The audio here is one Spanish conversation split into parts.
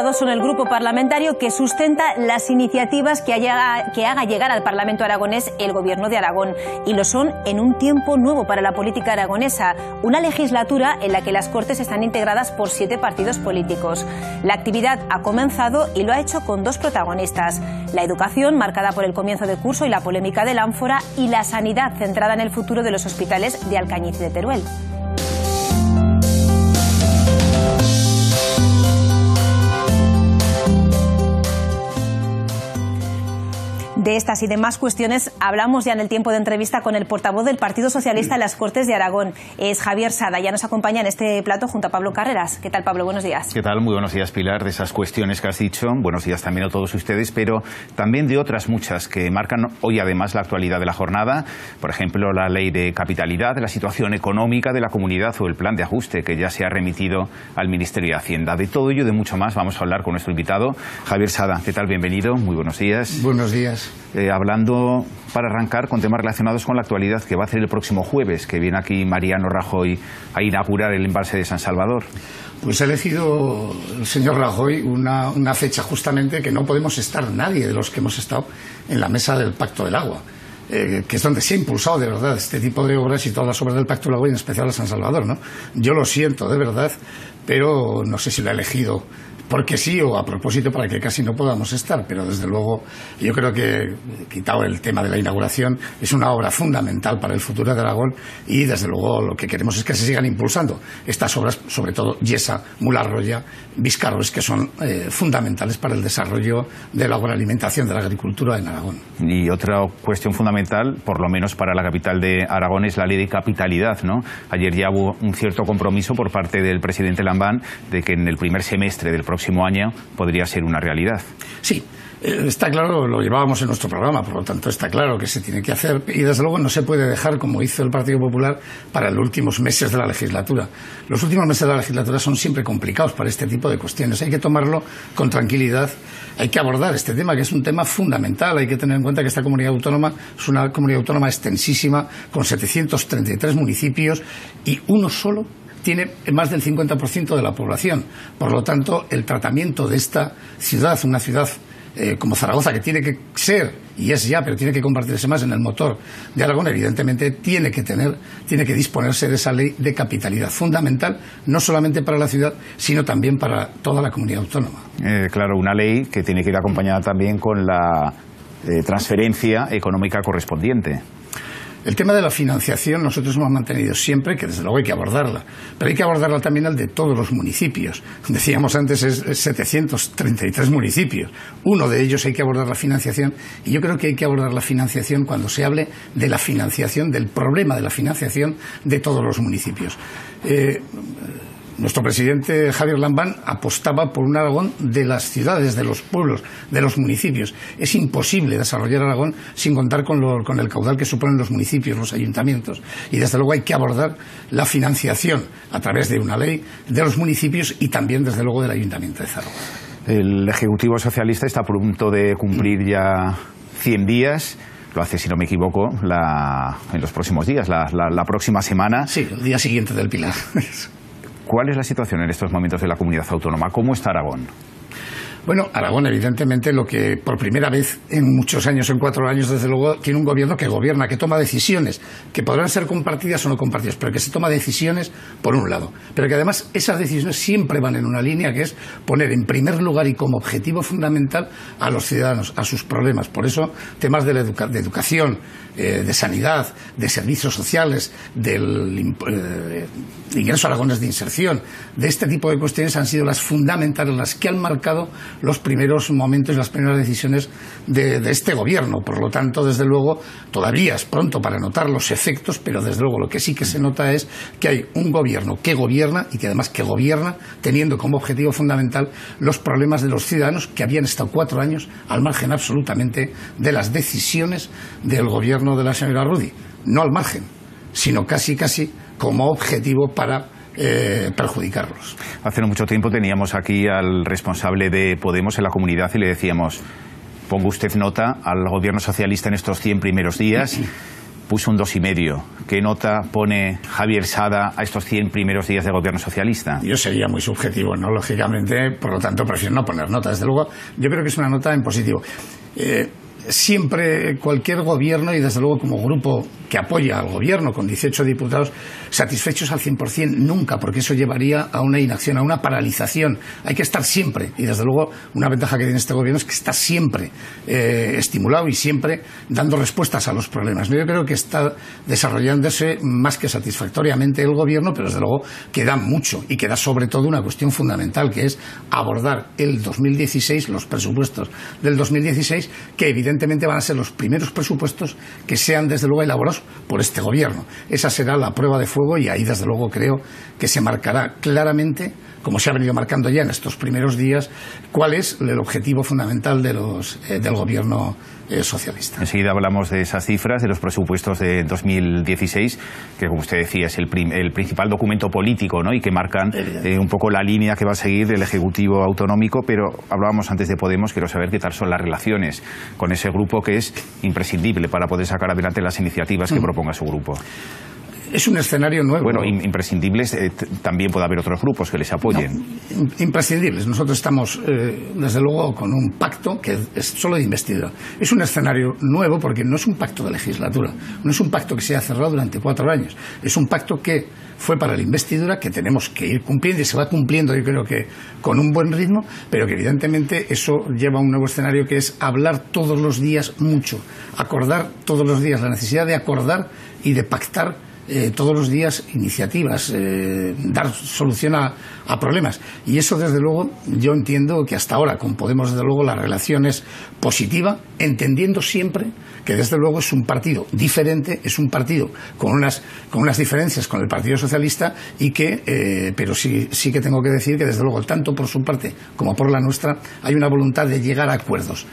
Diputados son el grupo parlamentario que sustenta las iniciativas que haga llegar al Parlamento aragonés el Gobierno de Aragón. Y lo son en un tiempo nuevo para la política aragonesa, una legislatura en la que las Cortes están integradas por 7 partidos políticos. La actividad ha comenzado y lo ha hecho con 2 protagonistas: la educación, marcada por el comienzo de curso y la polémica del ánfora, y la sanidad, centrada en el futuro de los hospitales de Alcañiz y de Teruel. De estas y demás cuestiones hablamos ya en el tiempo de entrevista con el portavoz del Partido Socialista en las Cortes de Aragón. Es Javier Sada, ya nos acompaña en este plato junto a Pablo Carreras. ¿Qué tal, Pablo? Buenos días. ¿Qué tal? Muy buenos días, Pilar. De esas cuestiones que has dicho, buenos días también a todos ustedes, pero también de otras muchas que marcan hoy además la actualidad de la jornada. Por ejemplo, la ley de capitalidad, la situación económica de la comunidad o el plan de ajuste que ya se ha remitido al Ministerio de Hacienda. De todo ello y de mucho más vamos a hablar con nuestro invitado, Javier Sada. ¿Qué tal? Bienvenido. Muy buenos días. Buenos días. Hablando, para arrancar, con temas relacionados con la actualidad que va a hacer el próximo jueves, que viene aquí Mariano Rajoy a inaugurar el embalse de San Salvador. Pues ha elegido el señor Rajoy una fecha justamente que no podemos estar nadie de los que hemos estado en la mesa del Pacto del Agua, que es donde se ha impulsado de verdad este tipo de obras y todas las obras del Pacto del Agua, y en especial a San Salvador, ¿no? Yo lo siento de verdad, pero no sé si lo ha elegido porque sí o a propósito para que casi no podamos estar, pero desde luego yo creo que, quitado el tema de la inauguración, es una obra fundamental para el futuro de Aragón, y desde luego lo que queremos es que se sigan impulsando estas obras, sobre todo Yesa, Mularroya, Viscarrois, que son fundamentales para el desarrollo de la agroalimentación, de la agricultura en Aragón. Y otra cuestión fundamental, por lo menos para la capital de Aragón, es la ley de capitalidad, ¿no? Ayer ya hubo un cierto compromiso por parte del presidente Lambán de que en el primer semestre del próximo año podría ser una realidad. Sí, está claro, lo llevábamos en nuestro programa, por lo tanto está claro que se tiene que hacer, y desde luego no se puede dejar, como hizo el Partido Popular, para los últimos meses de la legislatura. Los últimos meses de la legislatura son siempre complicados para este tipo de cuestiones. Hay que tomarlo con tranquilidad, hay que abordar este tema, que es un tema fundamental. Hay que tener en cuenta que esta comunidad autónoma es una comunidad autónoma extensísima, con 733 municipios, y uno solo tiene más del 50% de la población. Por lo tanto, el tratamiento de esta ciudad, una ciudad como Zaragoza, que tiene que ser, y es ya, pero tiene que convertirse más en el motor de Aragón, evidentemente tiene que disponerse de esa ley de capitalidad fundamental, no solamente para la ciudad, sino también para toda la comunidad autónoma. Claro, una ley que tiene que ir acompañada también con la transferencia económica correspondiente. El tema de la financiación nosotros hemos mantenido siempre, que desde luego hay que abordarla, pero hay que abordarla también al de todos los municipios. Decíamos antes, es 733 municipios. Uno de ellos hay que abordar la financiación, y yo creo que hay que abordar la financiación cuando se hable de la financiación, del problema de la financiación de todos los municipios. Nuestro presidente Javier Lambán apostaba por un Aragón de las ciudades, de los pueblos, de los municipios. Es imposible desarrollar Aragón sin contar con el caudal que suponen los municipios, los ayuntamientos. Y desde luego hay que abordar la financiación a través de una ley de los municipios y también desde luego del Ayuntamiento de Zaragoza. El Ejecutivo Socialista está a punto de cumplir ya 100 días. Lo hace, si no me equivoco, en los próximos días, la próxima semana. Sí, el día siguiente del Pilar. ¿Cuál es la situación en estos momentos de la comunidad autónoma? ¿Cómo está Aragón? Bueno, Aragón, evidentemente, lo que por primera vez en muchos años, en 4 años, desde luego, tiene un gobierno que gobierna, que toma decisiones, que podrán ser compartidas o no compartidas, pero que se toma decisiones por un lado. Pero que además esas decisiones siempre van en una línea, que es poner en primer lugar y como objetivo fundamental a los ciudadanos, a sus problemas. Por eso, temas de educación, de sanidad, de servicios sociales, del ingreso aragonés de inserción, de este tipo de cuestiones han sido las fundamentales, las que han marcado los primeros momentos y las primeras decisiones de este gobierno. Por lo tanto, desde luego, todavía es pronto para notar los efectos, pero desde luego lo que sí que se nota es que hay un gobierno que gobierna, y que además que gobierna teniendo como objetivo fundamental los problemas de los ciudadanos, que habían estado 4 años al margen absolutamente de las decisiones del gobierno de la señora Rudy. No al margen, sino casi como objetivo para perjudicarlos. Hace no mucho tiempo teníamos aquí al responsable de Podemos en la comunidad y le decíamos: ponga usted nota al gobierno socialista en estos 100 primeros días. puso un 2,5. ¿Qué nota pone Javier Sada a estos 100 primeros días de gobierno socialista? Yo sería muy subjetivo, ¿no? Lógicamente, por lo tanto, prefiero no poner nota. Desde luego, yo creo que es una nota en positivo. Siempre cualquier gobierno, y desde luego como grupo que apoya al gobierno con 18 diputados, satisfechos al 100% nunca, porque eso llevaría a una inacción, a una paralización. Hay que estar siempre, y desde luego una ventaja que tiene este gobierno es que está siempre estimulado y siempre dando respuestas a los problemas. Yo creo que está desarrollándose más que satisfactoriamente el gobierno, pero desde luego queda mucho, y queda sobre todo una cuestión fundamental, que es abordar el 2016, los presupuestos del 2016, que evidentemente van a ser los primeros presupuestos que sean desde luego elaborados por este gobierno. Esa será la prueba de fuego, y ahí desde luego creo que se marcará claramente, como se ha venido marcando ya en estos primeros días, cuál es el objetivo fundamental del gobierno socialista. Enseguida hablamos de esas cifras, de los presupuestos de 2016, que como usted decía es el principal documento político, ¿no? Y que marcan un poco la línea que va a seguir el Ejecutivo autonómico, pero hablábamos antes de Podemos. Quiero saber qué tal son las relaciones con ese grupo, que es imprescindible para poder sacar adelante las iniciativas que proponga su grupo. Es un escenario nuevo. Bueno, imprescindibles, también puede haber otros grupos que les apoyen. No, imprescindibles. Nosotros estamos, desde luego, con un pacto que es solo de investidura. Es un escenario nuevo porque no es un pacto de legislatura, no es un pacto que se ha cerrado durante 4 años. Es un pacto que fue para la investidura, que tenemos que ir cumpliendo, y se va cumpliendo, yo creo que con un buen ritmo, pero que evidentemente eso lleva a un nuevo escenario, que es hablar todos los días mucho, acordar todos los días, la necesidad de acordar y de pactar todos los días iniciativas, dar solución a problemas. Y eso, desde luego, yo entiendo que hasta ahora con Podemos, desde luego, la relación es positiva, entendiendo siempre que desde luego es un partido diferente, es un partido con unas diferencias con el Partido Socialista, y que pero sí que tengo que decir que desde luego, tanto por su parte como por la nuestra, hay una voluntad de llegar a acuerdos.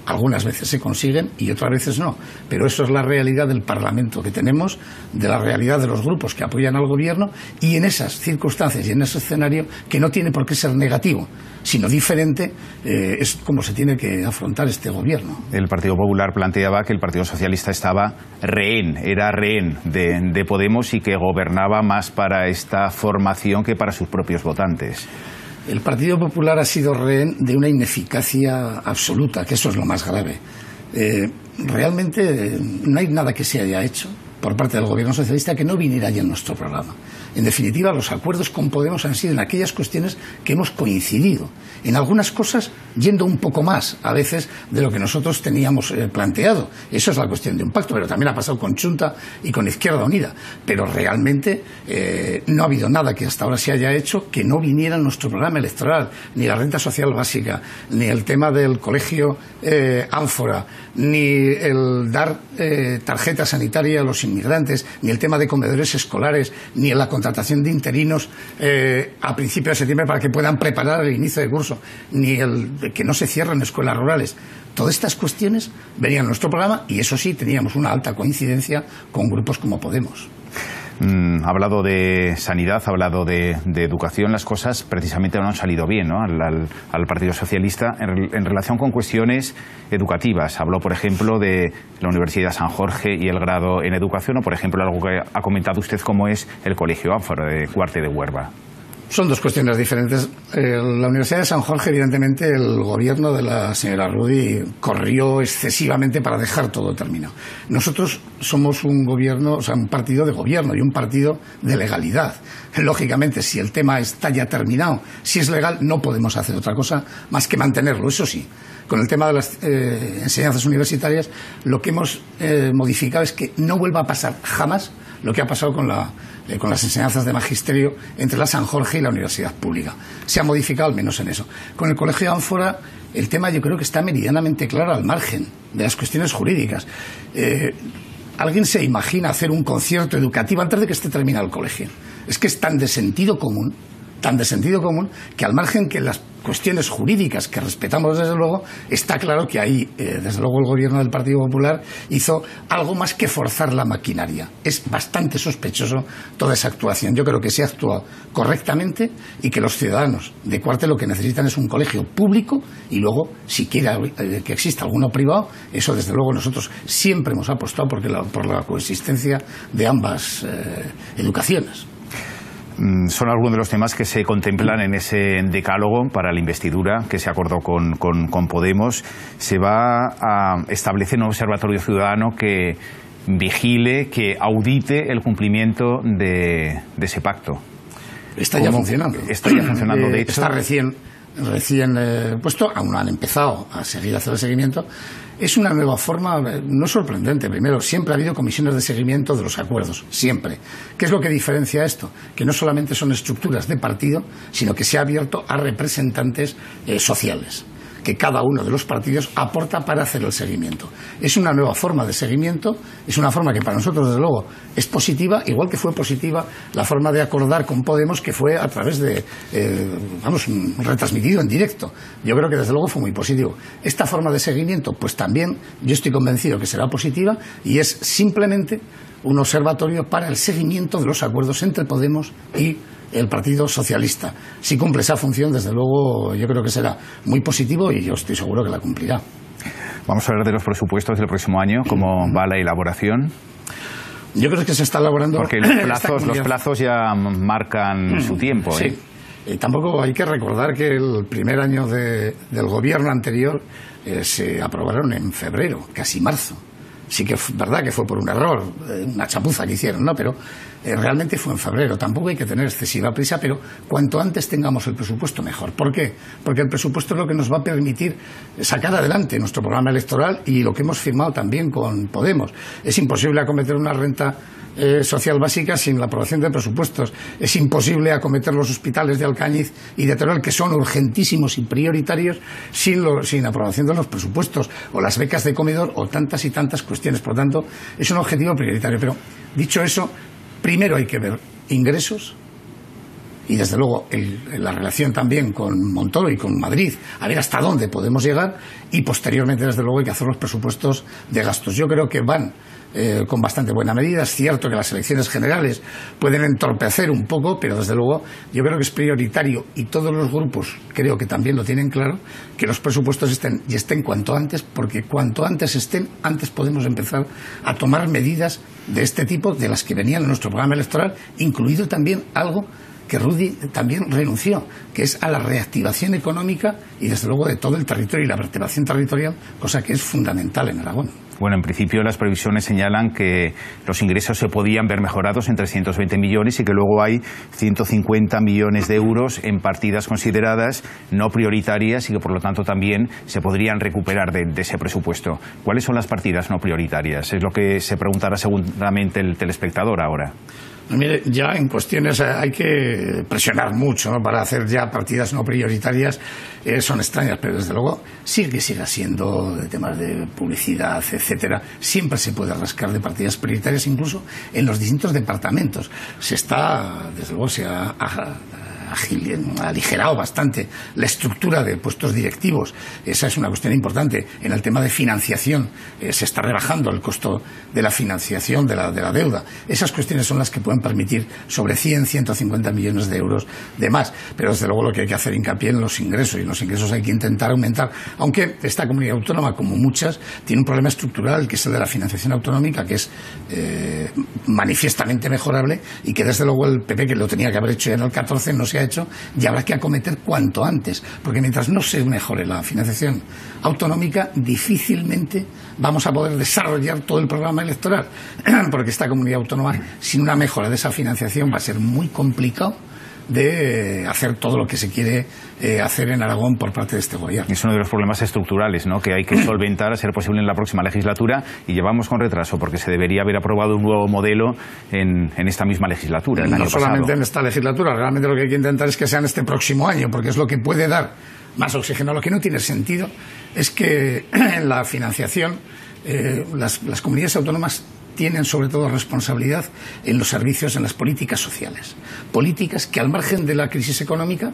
Algunas veces se consiguen y otras veces no, pero eso es la realidad del Parlamento que tenemos, de la realidad de los grupos que apoyan al gobierno, y en esas circunstancias y en ese escenario, que no tiene por qué ser negativo, sino diferente, es como se tiene que afrontar este gobierno. El Partido Popular planteaba que el Partido Socialista era rehén de Podemos, y que gobernaba más para esta formación que para sus propios votantes. El Partido Popular ha sido rehén de una ineficacia absoluta, que eso es lo más grave. Realmente no hay nada que se haya hecho por parte del gobierno socialista que no viniera ya en nuestro programa. En definitiva, los acuerdos con Podemos han sido en aquellas cuestiones que hemos coincidido. En algunas cosas, yendo un poco más, a veces, de lo que nosotros teníamos planteado. Eso es la cuestión de un pacto, pero también ha pasado con Junta y con Izquierda Unida. Pero realmente no ha habido nada que hasta ahora se haya hecho que no viniera en nuestro programa electoral. Ni la renta social básica, ni el tema del colegio Ánfora, ni el dar tarjeta sanitaria a los inmigrantes, ni el tema de comedores escolares, ni la contratación de interinos a principios de septiembre para que puedan preparar el inicio de curso, ni el que no se cierren escuelas rurales. Todas estas cuestiones venían en nuestro programa, y eso sí, teníamos una alta coincidencia con grupos como Podemos. Ha hablado de sanidad, ha hablado de educación. Las cosas precisamente no han salido bien, ¿no? al Partido Socialista en relación con cuestiones educativas. Habló, por ejemplo, de la Universidad San Jorge y el grado en educación, o, por ejemplo, algo que ha comentado usted, como es el Colegio Ánfora de Cuarte de Huerva. Son dos cuestiones diferentes. La Universidad de San Jorge, evidentemente, el gobierno de la señora Rudy corrió excesivamente para dejar todo terminado. Nosotros somos un gobierno, o sea, un partido de gobierno y un partido de legalidad. Lógicamente, si el tema está ya terminado, si es legal, no podemos hacer otra cosa más que mantenerlo. Eso sí, con el tema de las enseñanzas universitarias, lo que hemos modificado es que no vuelva a pasar jamás lo que ha pasado con las enseñanzas de magisterio entre la San Jorge y la universidad pública. Se ha modificado al menos en eso. Con el Colegio Ánfora, el tema yo creo que está meridianamente claro, al margen de las cuestiones jurídicas. ¿Alguien se imagina hacer un concierto educativo antes de que esté terminado el colegio? Es que es tan de sentido común, que al margen que las cuestiones jurídicas que respetamos desde luego, está claro que ahí, desde luego, el gobierno del Partido Popular hizo algo más que forzar la maquinaria. Es bastante sospechoso toda esa actuación. Yo creo que se ha actuado correctamente y que los ciudadanos de Cuarte lo que necesitan es un colegio público y luego, si quiere que exista alguno privado, eso desde luego nosotros siempre hemos apostado por la coexistencia de ambas educaciones. Son algunos de los temas que se contemplan en ese decálogo para la investidura que se acordó con Podemos. Se va a establecer un observatorio ciudadano que vigile, que audite el cumplimiento de ese pacto. Está ya funcionando. Está ya funcionando, de hecho. Está recién puesto, aún no han empezado a hacer el seguimiento. Es una nueva forma, no sorprendente. Primero, siempre ha habido comisiones de seguimiento de los acuerdos, siempre. ¿Qué es lo que diferencia esto? Que no solamente son estructuras de partido, sino que se ha abierto a representantes sociales, que cada uno de los partidos aporta para hacer el seguimiento. Es una nueva forma de seguimiento, es una forma que para nosotros, desde luego, es positiva, igual que fue positiva la forma de acordar con Podemos, que fue a través de, retransmitido en directo. Yo creo que, desde luego, fue muy positivo. Esta forma de seguimiento, pues también yo estoy convencido que será positiva y es simplemente un observatorio para el seguimiento de los acuerdos entre Podemos y el Partido Socialista. Si cumple esa función, desde luego, yo creo que será muy positivo y yo estoy seguro que la cumplirá. Vamos a hablar de los presupuestos del próximo año, cómo va la elaboración. Yo creo que se está elaborando. Porque los plazos ya marcan su tiempo. Sí. Tampoco hay que recordar que el primer año del gobierno anterior se aprobaron en febrero, casi marzo. Sí que es verdad que fue por un error, una chapuza que hicieron, ¿no? Pero realmente fue en febrero. Tampoco hay que tener excesiva prisa, pero cuanto antes tengamos el presupuesto, mejor. ¿Por qué? Porque el presupuesto es lo que nos va a permitir sacar adelante nuestro programa electoral y lo que hemos firmado también con Podemos. Es imposible acometer una renta social básica sin la aprobación de presupuestos. Es imposible acometer los hospitales de Alcañiz y de Teruel, que son urgentísimos y prioritarios, sin aprobación de los presupuestos, o las becas de comedor, o tantas y tantas cuestiones. Por tanto, es un objetivo prioritario. Pero, dicho eso, primero hay que ver ingresos y, desde luego, la relación también con Montoro y con Madrid, a ver hasta dónde podemos llegar, y posteriormente, desde luego, hay que hacer los presupuestos de gastos. Yo creo que van con bastante buena medida. Es cierto que las elecciones generales pueden entorpecer un poco, pero desde luego yo creo que es prioritario, y todos los grupos creo que también lo tienen claro, que los presupuestos estén cuanto antes, porque cuanto antes estén, antes podemos empezar a tomar medidas de este tipo, de las que venían en nuestro programa electoral, incluido también algo que Rudy también renunció, que es a la reactivación económica y, desde luego, de todo el territorio y la vertebración territorial, cosa que es fundamental en Aragón. Bueno, en principio las previsiones señalan que los ingresos se podían ver mejorados en 320 millones y que luego hay 150 millones de euros en partidas consideradas no prioritarias y que, por lo tanto, también se podrían recuperar de ese presupuesto. ¿Cuáles son las partidas no prioritarias? Es lo que se preguntará seguramente el telespectador ahora. Mire, ya en cuestiones hay que presionar mucho, ¿no? Para hacer ya partidas no prioritarias son extrañas, pero desde luego sí que siga siendo de temas de publicidad, etcétera. Siempre se puede rascar de partidas prioritarias, incluso en los distintos departamentos. Desde luego se ha aligerado bastante la estructura de puestos directivos. Esa es una cuestión importante. En el tema de financiación se está rebajando el costo de la financiación de la deuda. Esas cuestiones son las que pueden permitir sobre 150 millones de euros de más. Pero, desde luego, lo que hay que hacer hincapié en los ingresos, y en los ingresos hay que intentar aumentar. Aunque esta comunidad autónoma, como muchas, tiene un problema estructural, que es el de la financiación autonómica, que es manifiestamente mejorable, y que, desde luego, el PP, que lo tenía que haber hecho ya en el 14, no se ha hecho, y habrá que acometer cuanto antes, porque mientras no se mejore la financiación autonómica, difícilmente vamos a poder desarrollar todo el programa electoral, porque esta comunidad autónoma, sin una mejora de esa financiación, va a ser muy complicado de hacer todo lo que se quiere hacer en Aragón por parte de este gobierno. Es uno de los problemas estructurales, ¿no?, que hay que solventar a ser posible en la próxima legislatura, y llevamos con retraso porque se debería haber aprobado un nuevo modelo en esta misma legislatura. No solamente en esta legislatura, realmente lo que hay que intentar es que sea en este próximo año, porque es lo que puede dar más oxígeno. Lo que no tiene sentido es que en la financiación las comunidades autónomas tienen sobre todo responsabilidad en los servicios, en las políticas sociales. Políticas que, al margen de la crisis económica,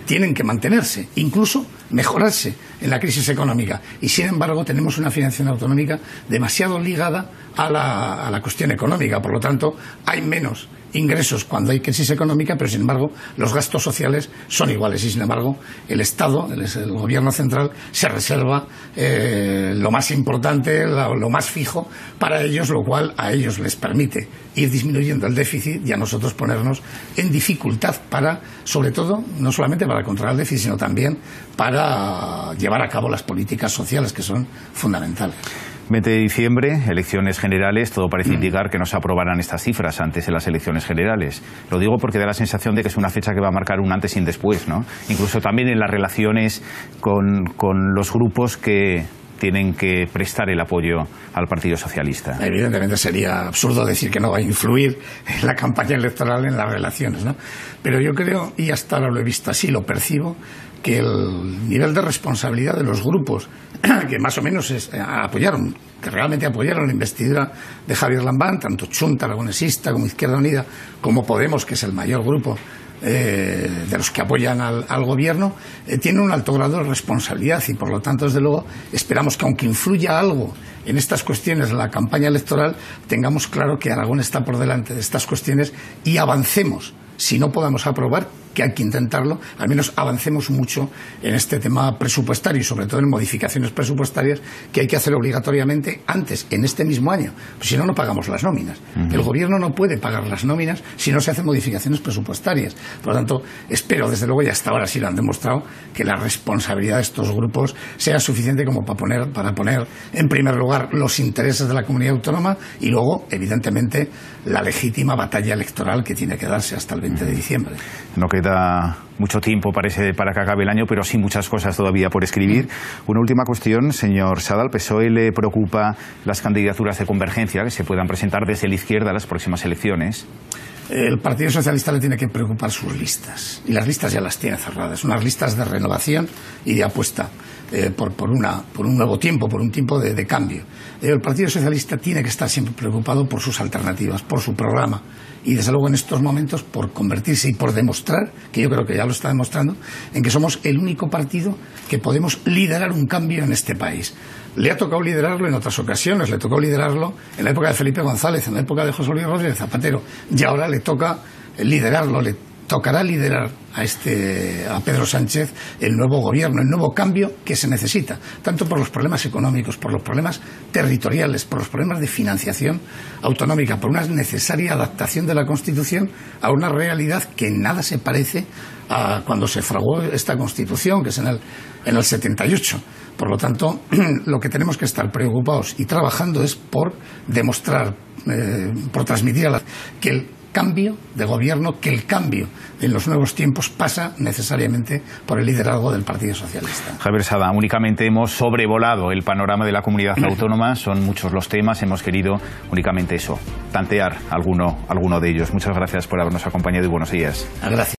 tienen que mantenerse, incluso mejorarse en la crisis económica. Y sin embargo tenemos una financiación autonómica demasiado ligada a la cuestión económica. Por lo tanto, hay menos ingresos cuando hay crisis económica, pero sin embargo los gastos sociales son iguales y sin embargo el Estado, el gobierno central, se reserva lo más importante, lo más fijo para ellos, lo cual a ellos les permite ir disminuyendo el déficit y a nosotros ponernos en dificultad para, sobre todo, no solamente para controlar el déficit, sino también para llevar a cabo las políticas sociales que son fundamentales. 20 de diciembre, elecciones generales, todo parece indicar que no se aprobarán estas cifras antes de las elecciones generales. Lo digo porque da la sensación de que es una fecha que va a marcar un antes y un después, ¿no? Incluso también en las relaciones con los grupos que tienen que prestar el apoyo al Partido Socialista. Evidentemente sería absurdo decir que no va a influir en la campaña electoral, en las relaciones, ¿no? Pero yo creo, y hasta ahora lo he visto así, lo percibo, que el nivel de responsabilidad de los grupos que más o menos apoyaron, que realmente apoyaron la investidura de Javier Lambán, tanto Chunta Aragonesista como Izquierda Unida, como Podemos, que es el mayor grupo de los que apoyan al gobierno, tienen un alto grado de responsabilidad y por lo tanto, desde luego, esperamos que aunque influya algo en estas cuestiones de la campaña electoral, tengamos claro que Aragón está por delante de estas cuestiones y avancemos. Si no podamos aprobar, que hay que intentarlo, al menos avancemos mucho en este tema presupuestario y sobre todo en modificaciones presupuestarias que hay que hacer obligatoriamente antes, en este mismo año. Pues si no, no pagamos las nóminas. El gobierno no puede pagar las nóminas si no se hacen modificaciones presupuestarias. Por lo tanto, espero, desde luego, y hasta ahora sí lo han demostrado, que la responsabilidad de estos grupos sea suficiente como para poner en primer lugar los intereses de la comunidad autónoma y luego, evidentemente, la legítima batalla electoral que tiene que darse hasta el 20 de diciembre. No queda mucho tiempo parece para que acabe el año, pero sí muchas cosas todavía por escribir. Una última cuestión, señor Sada, ¿al PSOE le preocupa las candidaturas de convergencia que se puedan presentar desde la izquierda a las próximas elecciones? El Partido Socialista le tiene que preocupar sus listas, y las listas ya las tiene cerradas, unas listas de renovación y de apuesta por un nuevo tiempo, por un tiempo de cambio. El Partido Socialista tiene que estar siempre preocupado por sus alternativas, por su programa y desde luego en estos momentos por convertirse y por demostrar, que yo creo que ya lo está demostrando, en que somos el único partido que podemos liderar un cambio en este país. Le ha tocado liderarlo en otras ocasiones, le tocó liderarlo en la época de Felipe González, en la época de José Luis Rodríguez Zapatero, y ahora le toca liderarlo, le tocará liderar a Pedro Sánchez el nuevo gobierno, el nuevo cambio que se necesita, tanto por los problemas económicos, por los problemas territoriales, por los problemas de financiación autonómica, por una necesaria adaptación de la Constitución a una realidad que en nada se parece a cuando se fraguó esta Constitución, que es en el 78. Por lo tanto, lo que tenemos que estar preocupados y trabajando es por demostrar, por transmitir que el cambio de gobierno, que el cambio en los nuevos tiempos pasa necesariamente por el liderazgo del Partido Socialista. Javier Sada, únicamente hemos sobrevolado el panorama de la comunidad autónoma, son muchos los temas, hemos querido únicamente eso, tantear alguno de ellos. Muchas gracias por habernos acompañado y buenos días. Gracias.